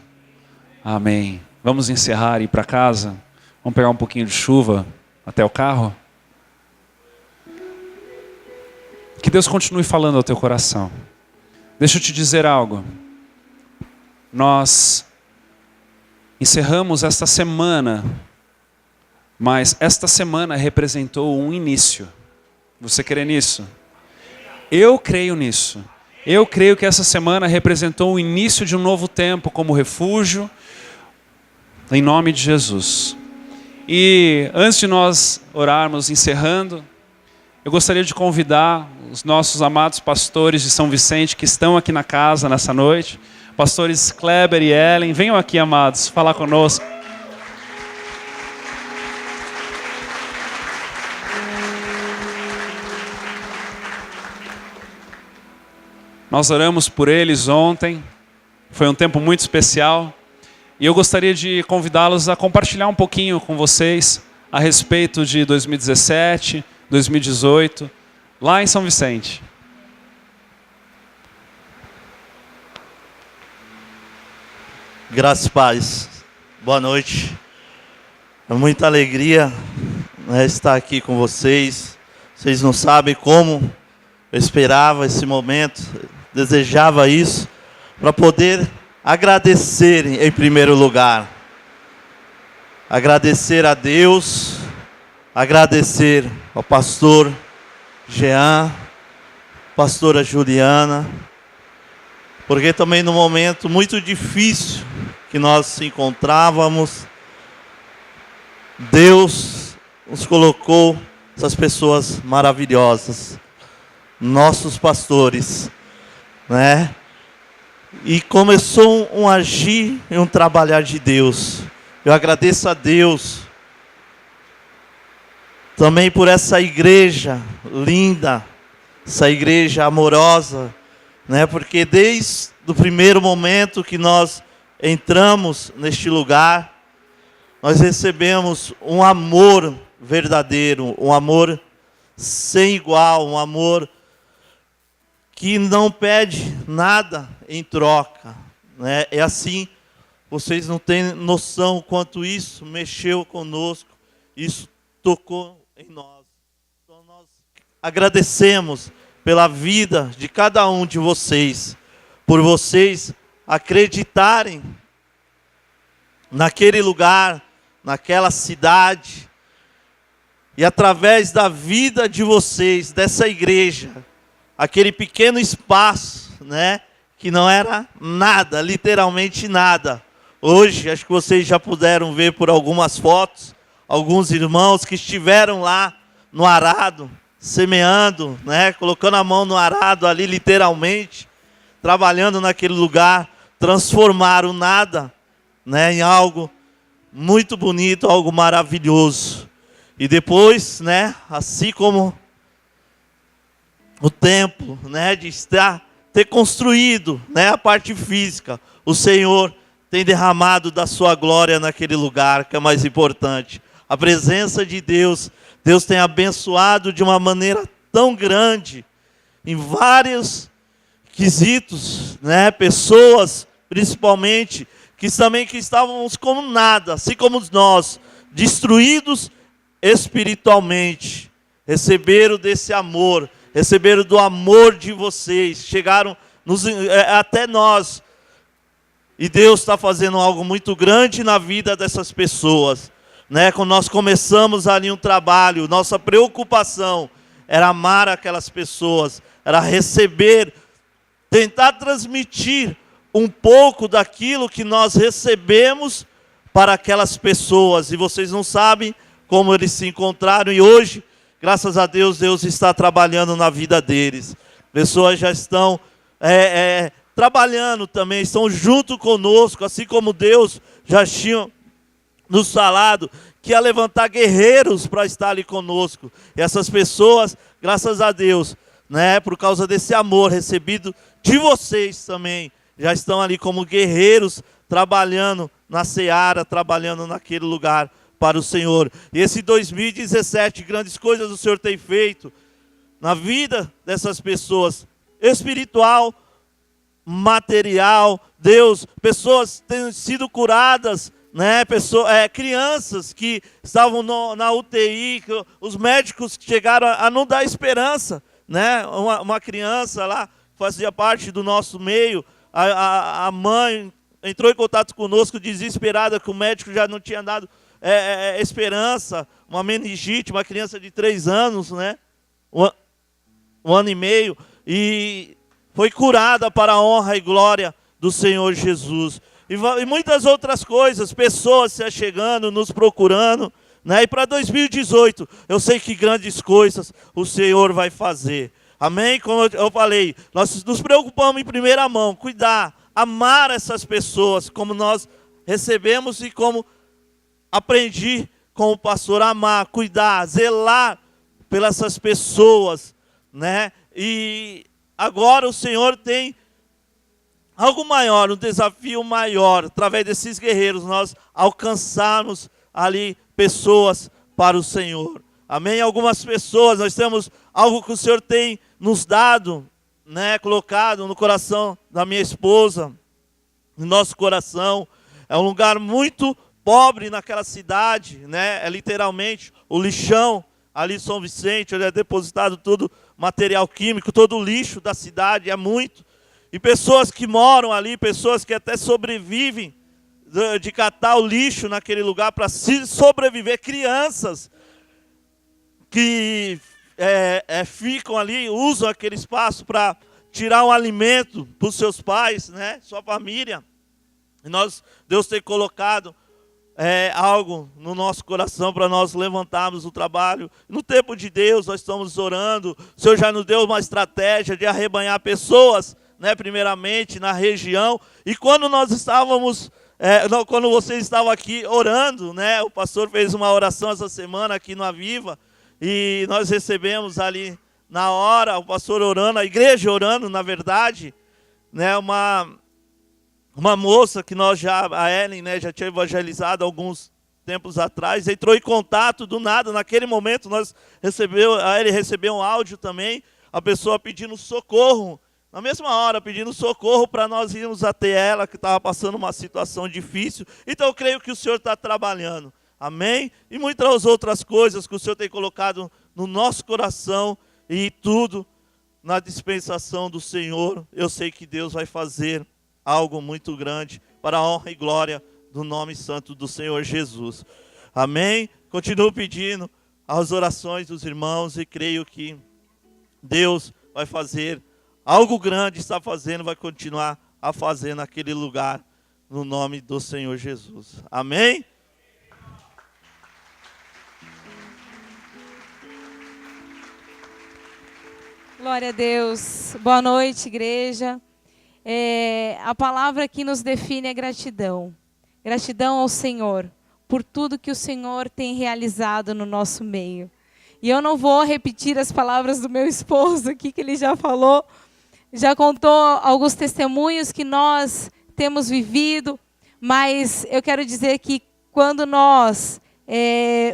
Amém. Vamos encerrar e ir para casa. Vamos pegar um pouquinho de chuva até o carro. Que Deus continue falando ao teu coração. Deixa eu te dizer algo. Nós encerramos esta semana, mas esta semana representou um início. Você crê nisso? Eu creio nisso. Eu creio que essa semana representou o início de um novo tempo como refúgio, em nome de Jesus. E antes de nós orarmos, encerrando, eu gostaria de convidar os nossos amados pastores de São Vicente que estão aqui na casa nessa noite, pastores Kleber e Ellen, venham aqui, amados, falar conosco. Nós oramos por eles ontem, foi um tempo muito especial, e eu gostaria de convidá-los a compartilhar um pouquinho com vocês a respeito de 2017, 2018, lá em São Vicente. Graças e paz. Boa noite. É muita alegria, né, estar aqui com vocês. Vocês não sabem como eu esperava esse momento, desejava isso, para poder agradecer em primeiro lugar. Agradecer a Deus, agradecer ao pastor Jean, pastora Juliana, porque também num momento muito difícil que nós nos encontrávamos, Deus nos colocou essas pessoas maravilhosas, nossos pastores, né? E começou um agir e um trabalhar de Deus. Eu agradeço a Deus também por essa igreja linda, essa igreja amorosa, né? Porque desde o primeiro momento que nós entramos neste lugar, nós recebemos um amor verdadeiro, um amor sem igual, um amor que não pede nada em troca, né? É assim, vocês não têm noção quanto isso mexeu conosco, isso tocou em nós. Então nós agradecemos pela vida de cada um de vocês, por vocês acreditarem naquele lugar, naquela cidade, e através da vida de vocês, dessa igreja, aquele pequeno espaço, né, que não era nada, literalmente nada. Hoje, acho que vocês já puderam ver por algumas fotos, alguns irmãos que estiveram lá no arado, semeando, né? Colocando a mão no arado ali, literalmente, trabalhando naquele lugar, transformaram nada, né, em algo muito bonito, algo maravilhoso. E depois, né, assim como o tempo, né, de ter construído, né, a parte física, o Senhor tem derramado da sua glória naquele lugar, que é mais importante. A presença de Deus, Deus tem abençoado de uma maneira tão grande, em vários quesitos, né, pessoas, principalmente, que estávamos como nada, assim como nós, destruídos espiritualmente, receberam desse amor, receberam do amor de vocês, chegaram até nós, e Deus está fazendo algo muito grande na vida dessas pessoas, né? Quando nós começamos ali um trabalho, nossa preocupação era amar aquelas pessoas, era receber, tentar transmitir um pouco daquilo que nós recebemos para aquelas pessoas. E vocês não sabem como eles se encontraram. E hoje, graças a Deus, Deus está trabalhando na vida deles. Pessoas já estão trabalhando também, estão junto conosco. Assim como Deus já tinha nos falado que ia levantar guerreiros para estar ali conosco. E essas pessoas, graças a Deus, né, por causa desse amor recebido de vocês também, já estão ali como guerreiros, trabalhando na seara, trabalhando naquele lugar para o Senhor. E esse 2017, grandes coisas o Senhor tem feito na vida dessas pessoas, espiritual, material. Deus, pessoas têm sido curadas, né? Crianças que estavam na UTI, que os médicos chegaram a não dar esperança, né? Uma criança lá fazia parte do nosso meio. A mãe entrou em contato conosco desesperada, que o médico já não tinha dado esperança. Uma meningite, uma criança de 3 anos, né? Um ano e meio. E foi curada para a honra e glória do Senhor Jesus. E muitas outras coisas, pessoas se achegando, nos procurando, né? E para 2018, eu sei que grandes coisas o Senhor vai fazer. Amém? Como eu falei, nós nos preocupamos em primeira mão, cuidar, amar essas pessoas, como nós recebemos e como aprendi com o pastor, amar, cuidar, zelar pelas essas pessoas, né? E agora o Senhor tem algo maior, um desafio maior, através desses guerreiros, nós alcançarmos ali pessoas para o Senhor. Amém? Algumas pessoas, nós temos algo que o Senhor tem nos dado, né, colocado no coração da minha esposa, no nosso coração. É um lugar muito pobre naquela cidade, né? É literalmente o lixão ali em São Vicente, onde é depositado todo material químico, todo o lixo da cidade, é muito. E pessoas que moram ali, pessoas que até sobrevivem de catar o lixo naquele lugar para sobreviver, crianças que ficam ali, usam aquele espaço para tirar um alimento para os seus pais, né, sua família. E Deus tem colocado algo no nosso coração para nós levantarmos o trabalho. No tempo de Deus, nós estamos orando. O Senhor já nos deu uma estratégia de arrebanhar pessoas, né, primeiramente na região. E quando nós estávamos, quando vocês estavam aqui orando, né, o pastor fez uma oração essa semana aqui no Aviva, e nós recebemos ali na hora o pastor orando, a igreja orando, na verdade, né, uma moça que a Ellen, né, já tinha evangelizado alguns tempos atrás, entrou em contato do nada. Naquele momento a Ellen recebeu um áudio também, a pessoa pedindo socorro, na mesma hora pedindo socorro para nós irmos até ela, que estava passando uma situação difícil. Então eu creio que o Senhor está trabalhando, amém? E muitas outras coisas que o Senhor tem colocado no nosso coração, e tudo na dispensação do Senhor. Eu sei que Deus vai fazer algo muito grande para a honra e glória do nome santo do Senhor Jesus. Amém? Continuo pedindo as orações dos irmãos e creio que Deus vai fazer algo grande, está fazendo, vai continuar a fazer naquele lugar, no nome do Senhor Jesus. Amém? Glória a Deus. Boa noite, igreja. A palavra que nos define é gratidão. Gratidão ao Senhor por tudo que o Senhor tem realizado no nosso meio. E eu não vou repetir as palavras do meu esposo aqui, que ele já falou, já contou alguns testemunhos que nós temos vivido, mas eu quero dizer que quando nós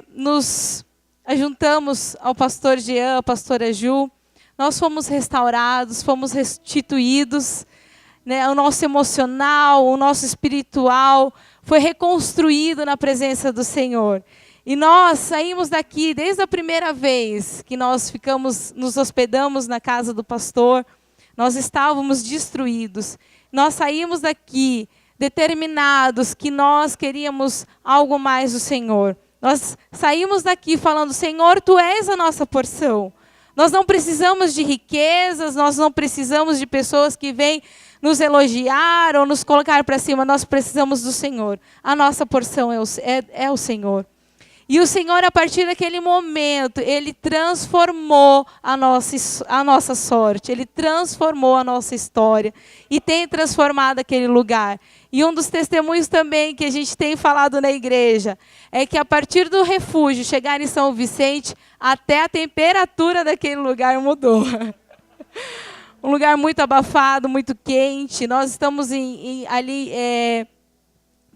nos ajuntamos ao pastor Jean, à pastora Ju, nós fomos restaurados, fomos restituídos, né? O nosso emocional, o nosso espiritual foi reconstruído na presença do Senhor. E nós saímos daqui, desde a primeira vez que nós nos hospedamos na casa do pastor, nós estávamos destruídos. Nós saímos daqui determinados que nós queríamos algo mais do Senhor. Nós saímos daqui falando, Senhor, Tu és a nossa porção. Nós não precisamos de riquezas, nós não precisamos de pessoas que vêm nos elogiar ou nos colocar para cima. Nós precisamos do Senhor. A nossa porção é o Senhor. E o Senhor, a partir daquele momento, Ele transformou a nossa sorte. Ele transformou a nossa história. E tem transformado aquele lugar. E um dos testemunhos também que a gente tem falado na igreja é que a partir do refúgio, chegar em São Vicente, até a temperatura daquele lugar mudou. Um lugar muito abafado, muito quente. Nós estamos ali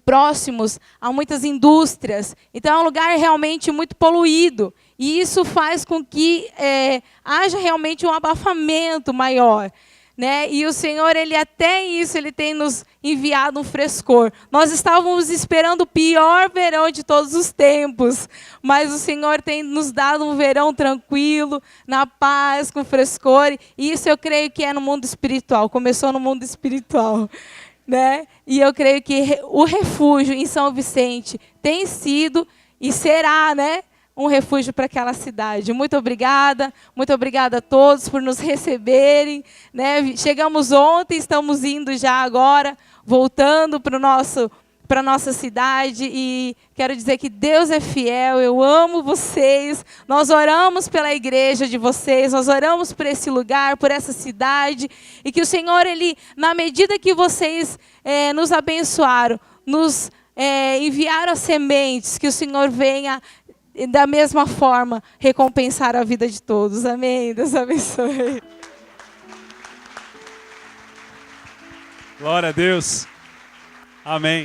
próximos a muitas indústrias. Então é um lugar realmente muito poluído. E isso faz com que haja realmente um abafamento maior. Né? E o Senhor, Ele até isso, Ele tem nos enviado um frescor. Nós estávamos esperando o pior verão de todos os tempos, mas o Senhor tem nos dado um verão tranquilo, na paz, com frescor, e isso eu creio que é no mundo espiritual, começou no mundo espiritual. Né? E eu creio que o refúgio em São Vicente tem sido e será, né, um refúgio para aquela cidade. Muito obrigada a todos por nos receberem. Né? Chegamos ontem, estamos indo já agora, voltando para a nossa cidade, e quero dizer que Deus é fiel, eu amo vocês, nós oramos pela igreja de vocês, nós oramos por esse lugar, por essa cidade, e que o Senhor, Ele, na medida que vocês nos abençoaram, nos enviaram as sementes, que o Senhor venha da mesma forma recompensar a vida de todos. Amém? Deus abençoe. Glória a Deus. Amém.